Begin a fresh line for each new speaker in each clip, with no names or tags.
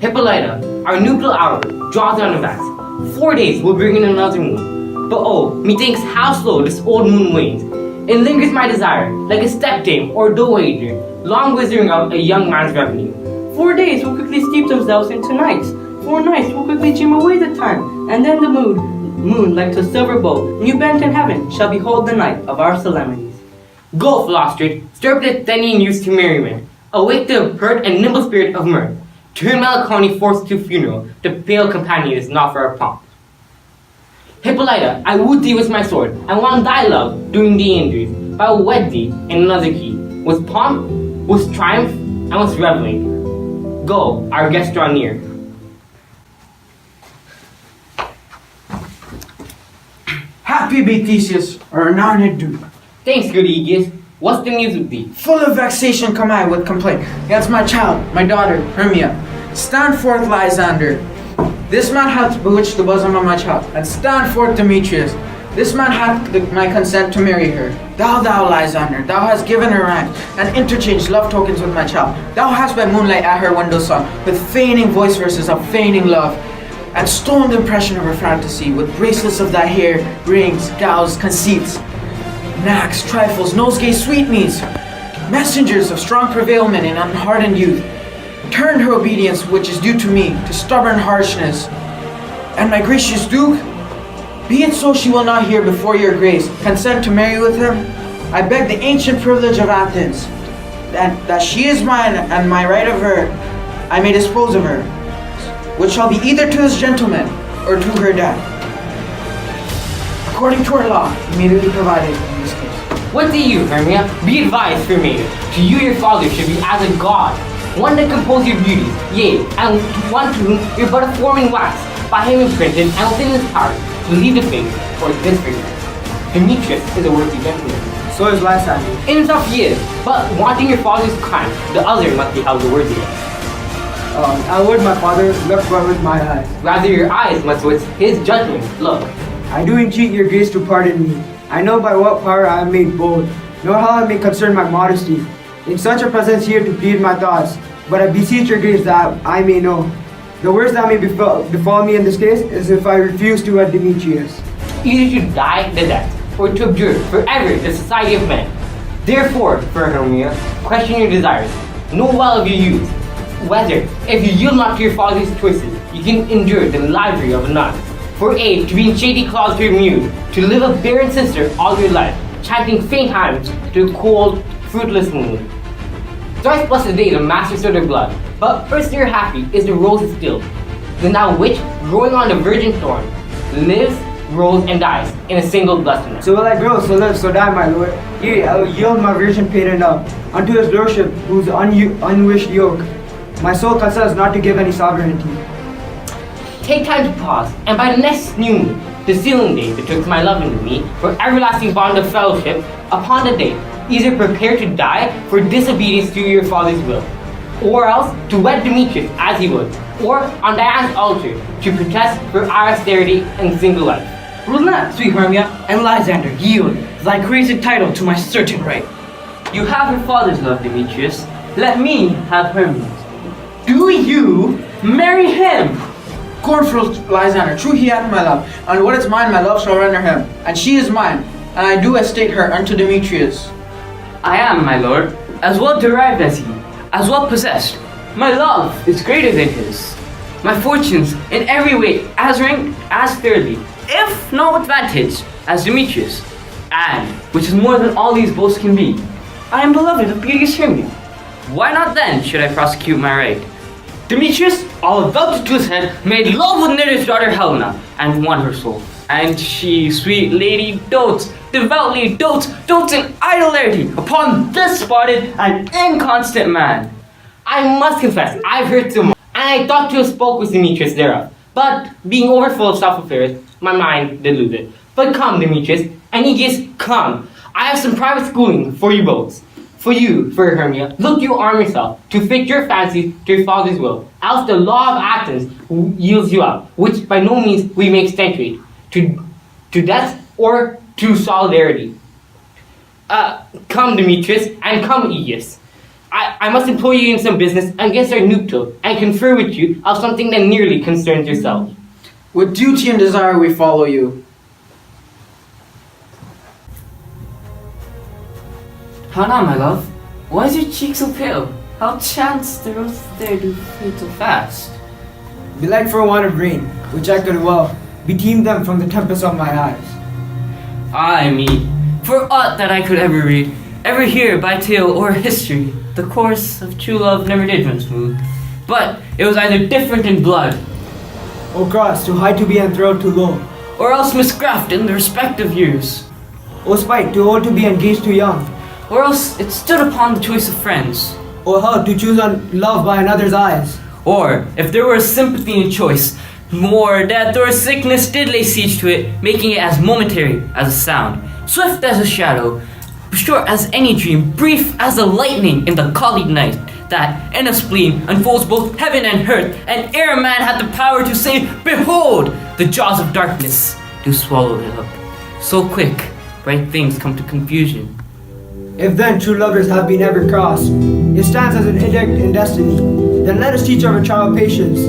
Hippolyta, our nuclear hour draws on advance. 4 days will bring in another moon. But oh, methinks how slow this old moon wanes. It lingers my desire, like a stepdame or dowager, long withering out a young man's revenue.
4 days will quickly steep themselves into nights. 4 nights will quickly dream away the time, and then the moon, like a silver bow, new bent in heaven, shall behold the night of our solemnities.
Go, Philostrate, stir up the Athenian youth to merriment. Awake the pert and nimble spirit of mirth. Turn melancholy forth to funeral, the pale companion is not for our pomp. Hippolyta, I wooed thee with my sword, and won thy love, doing thee injuries, but I will wed thee in another key, with pomp, with triumph, and with reveling. Go, our guests draw near.
Happy be Theseus, or renowned Duke.
Thanks, good Aegeus. What's the news with thee?
Full of vexation come I with complaint against my child, my daughter, Hermia. Stand forth, Lysander. This man hath bewitched the bosom of my child, and stand forth, Demetrius. This man hath my consent to marry her. Thou, Lysander, thou hast given her rank, and interchanged love tokens with my child. Thou hast by moonlight at her window sung, with feigning voice verses of feigning love, and stolen the impression of her fantasy, with bracelets of thy hair, rings, gauze, conceits, knacks, trifles, nosegay sweetmeats, messengers of strong prevailment in unhardened youth, turned her obedience, which is due to me, to stubborn harshness. And my gracious Duke, be it so she will not hear before your grace, consent to marry with him, I beg the ancient privilege of Athens, that she is mine, and my right of her, I may dispose of her, which shall be either to this gentleman, or to her death, according to our law, immediately provided in this case.
What say you, Hermia? Be advised, fair maiden. To you your father should be as a god, one that composed your beauties, yea, and one to whom you're but a forming wax, by him imprinted, and within his power, to lead the finger or disfigure. Demetrius is a worthy gentleman.
So is Lysander.
In himself he is, but wanting your father's crime, the other must be held the worthier.
I would my father look for with my eyes.
Rather your eyes must with his judgment look.
I do entreat your grace to pardon me. I know by what power I am made bold, nor how I may concern my modesty. In such a presence here to plead my thoughts, but I beseech your grace that I may know. The worst that may befall me in this case is if I refuse to wed Demetrius.
Either to die the death, or to abjure forever the society of men. Therefore, fair Hermia, question your desires. Know well of your youth, whether, if you yield not to your father's choices, you can endure the library of a nun. For aid, to be in shady closet mute, to live a barren sister all your life, chanting faint hymns to a cold, fruitless moon. Thrice blessed days of masters of their blood, but earthlier happy is the rose still, the now which, growing on the virgin thorn, lives, grows, and dies in a single blessedness.
So will I grow, so live, so die, my lord. Yea, I will yield my virgin paid up unto his lordship, whose unwished yoke my soul consents not to give any sovereignty.
Take time to pause, and by the next new moon, the sealing day betwixt my love and me, for everlasting bond of fellowship, upon the day, either prepare to die for disobedience to your father's will, or else to wed Demetrius as he would, or on Diana's altar, to protest for our austerity and single life.
Will not, sweet Hermia, and Lysander, yield thy created title to my certain right.
You have your father's love, Demetrius. Let me have Hermia's.
Do you marry him?
Scornful Lysander, true he hath my love, and what is mine my love shall render him, and she is mine, and I do estate her unto Demetrius.
I am, my lord, as well derived as he, as well possessed. My love is greater than his. My fortunes in every way as ranked, as fairly, if no advantage, as Demetrius. And, which is more than all these boasts can be, I am beloved of beauteous Hermia. Why not then should I prosecute my right? Demetrius, all vaulted to his head, made love with Nereus' daughter Helena, and won her soul. And she, sweet lady, dotes, devoutly dotes in idolatry upon this spotted and inconstant man.
I must confess, I've heard so much, and I thought to have spoke with Demetrius thereof. But, being overfull of self-affairs, my mind did lose it. But come, Demetrius, and Aegeus, come. I have some private schooling for you both. For you, fair Hermia, look you arm yourself, to fit your fancies to your father's will, else the law of Athens yields you up, which by no means we may accentuate, to death or to solidarity. Come, Demetrius, and come, Aegeus. I must employ you in some business against our nuptial and confer with you of something that nearly concerns yourself.
With duty and desire we follow you.
How now, my love? Why is your cheek so pale? How chanced the rose there do fade so fast?
Belike for want of rain, which I could well beteem them from the tempest of my eyes.
Ay me, for aught that I could ever read, ever hear by tale or history, the course of true love never did run smooth. But it was either different in blood,
O cross, too high to be enthralled too low.
or else miscraft in the respective years,
O spite, too old to be engaged too young.
or else it stood upon the choice of friends.
O hell, to choose on love by another's eyes.
Or, if there were sympathy in choice, more death or sickness did lay siege to it, making it as momentary as a sound, swift as a shadow, short as any dream, brief as the lightning in the collied night, that, in a spleen, unfolds both heaven and earth, and ere man had the power to say, behold, the jaws of darkness do swallow it up. So quick, bright things come to confusion.
If then true lovers have been ever crossed, it stands as an edict in destiny. Then let us teach our child patience,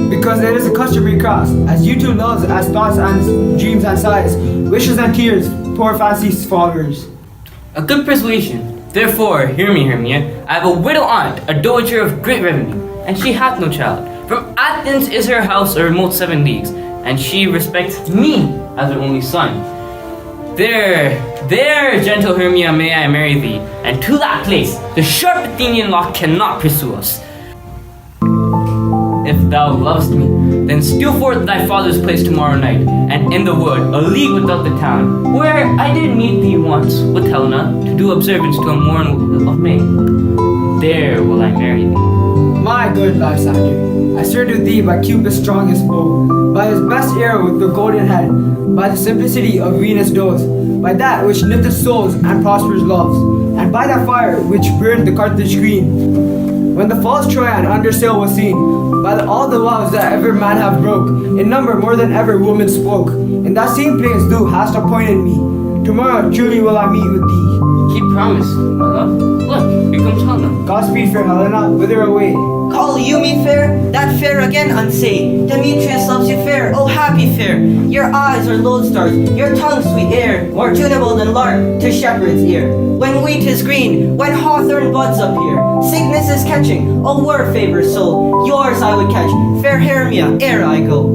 because it is a customary cross, as you two loves, as thoughts and dreams and sighs, wishes and tears, poor fancy's followers.
A good persuasion. Therefore, hear me, Hermia. I have a widow aunt, a dowager of great revenue, and she hath no child. From Athens is her house a remote 7 leagues, and she respects me as her only son. There, gentle Hermia, may I marry thee, and to that place the sharp Athenian law cannot pursue us. If thou lovest me, then steal forth thy father's place tomorrow night, and in the wood, a league without the town, where I did meet thee once with Helena to do observance to a morn of May. There will I marry thee.
My good Lysander, I swear to thee by Cupid's strongest bow, by his best arrow with the golden head, by the simplicity of Venus' nose, by that which knitteth souls and prospers loves, and by that fire which burned the Carthage queen. When the false Troyan under sail was seen, by all the vows that ever man have broke, in number more than ever woman spoke, in that same place thou hast appointed me. Tomorrow truly will I meet with thee.
Keep promise, my love. Look, here comes Helena.
Godspeed, fair Helena, whither away?
Call you me fair? That fair again unsay. Demetrius loves you fair, oh happy fair. Your eyes are lodestars, your tongue sweet air, more tunable than lark to shepherd's ear. When wheat is green, when hawthorn buds appear, sickness is catching, oh were favor soul, yours I would catch, fair Hermia, ere I go.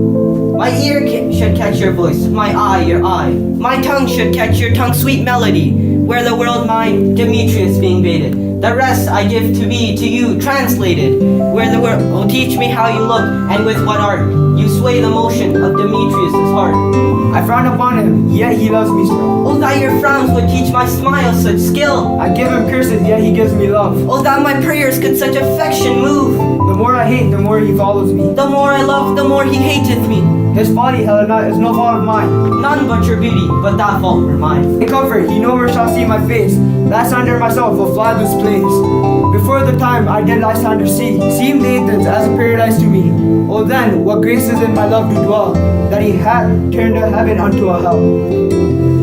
My ear should catch your voice, my eye your eye, my tongue should catch your tongue's sweet melody, where the world mine, Demetrius being baited. The rest I give to be to you translated, where the world will teach me how you look, and with what art you sway the motion of Demetrius' heart.
I frown upon him, yet he loves me still.
Oh, that your frowns would teach my smile such skill.
I give him curses, yet he gives me love.
Oh, that my prayers could such affection move.
The more I hate, the more he follows me.
The more I love, the more he hateth me.
His folly, Helena, is no fault of mine.
None but your beauty, but that fault were mine.
In comfort, he no more shall see my face. Lysander myself will fly this place. Before the time I did Lysander see, seemed Athens as a paradise to me. Oh then, what graces in my love do dwell, that he hath turned a heaven unto a hell.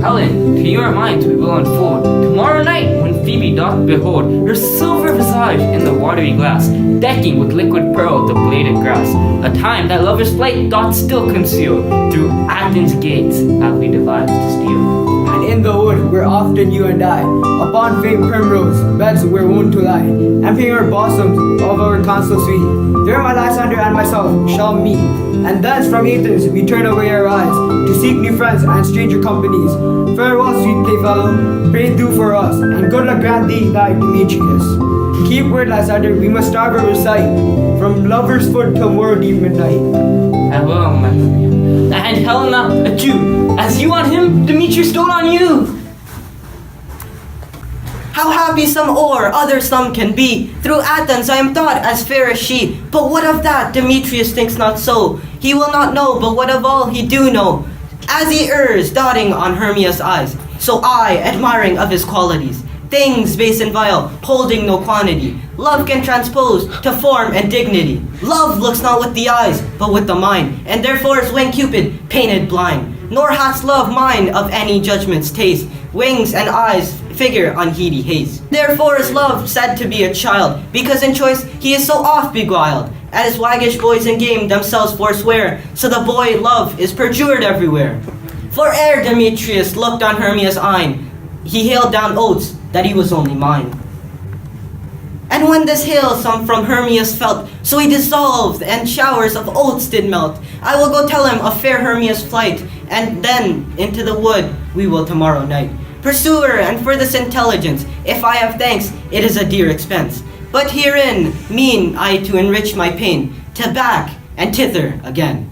Helen, to your minds we will unfold tomorrow night when Phoebe doth behold her silver visage in the watery glass, decking with liquid pearl the bladed grass, a time that lover's flight doth still conceal. Through Athens' gates have we devised to steal.
And in the wood where often you and I, upon famed primrose beds we're wont to lie, and ping our blossoms of our counsel sweet. There my Lysander and myself shall meet, and thence from Athens we turn away our eyes, to seek new friends and stranger companies. Farewell, sweet playfellow, pray do for us, and good luck grant thee thy Demetrius. Keep word, Lysander, we must starve our sight, from lover's foot till morrow deep midnight.
Farewell, my Hermia. And Helena, adieu. As you on him, Demetrius dote on you.
How happy some or other some can be. Through Athens I am thought as fair as she. But what of that? Demetrius thinks not so. He will not know, but what of all he do know. As he errs, dotting on Hermia's eyes, so I, admiring of his qualities. Things base and vile, holding no quantity. Love can transpose to form and dignity. Love looks not with the eyes, but with the mind, and therefore is when Cupid painted blind. Nor hast love mind of any judgment's taste. Wings and eyes figure unheedy haste. Therefore is love said to be a child, because in choice he is so oft beguiled. As waggish boys in game themselves forswear, so the boy love is perjured everywhere. For ere Demetrius looked on Hermia's eyne, he hailed down oaths that he was only mine. And when this hail some from Hermias felt, so he dissolved, and showers of oaths did melt. I will go tell him of fair Hermia's flight, and then into the wood we will tomorrow night. Pursue her, and for this intelligence, if I have thanks, it is a dear expense. But herein mean I to enrich my pain, to back and thither again.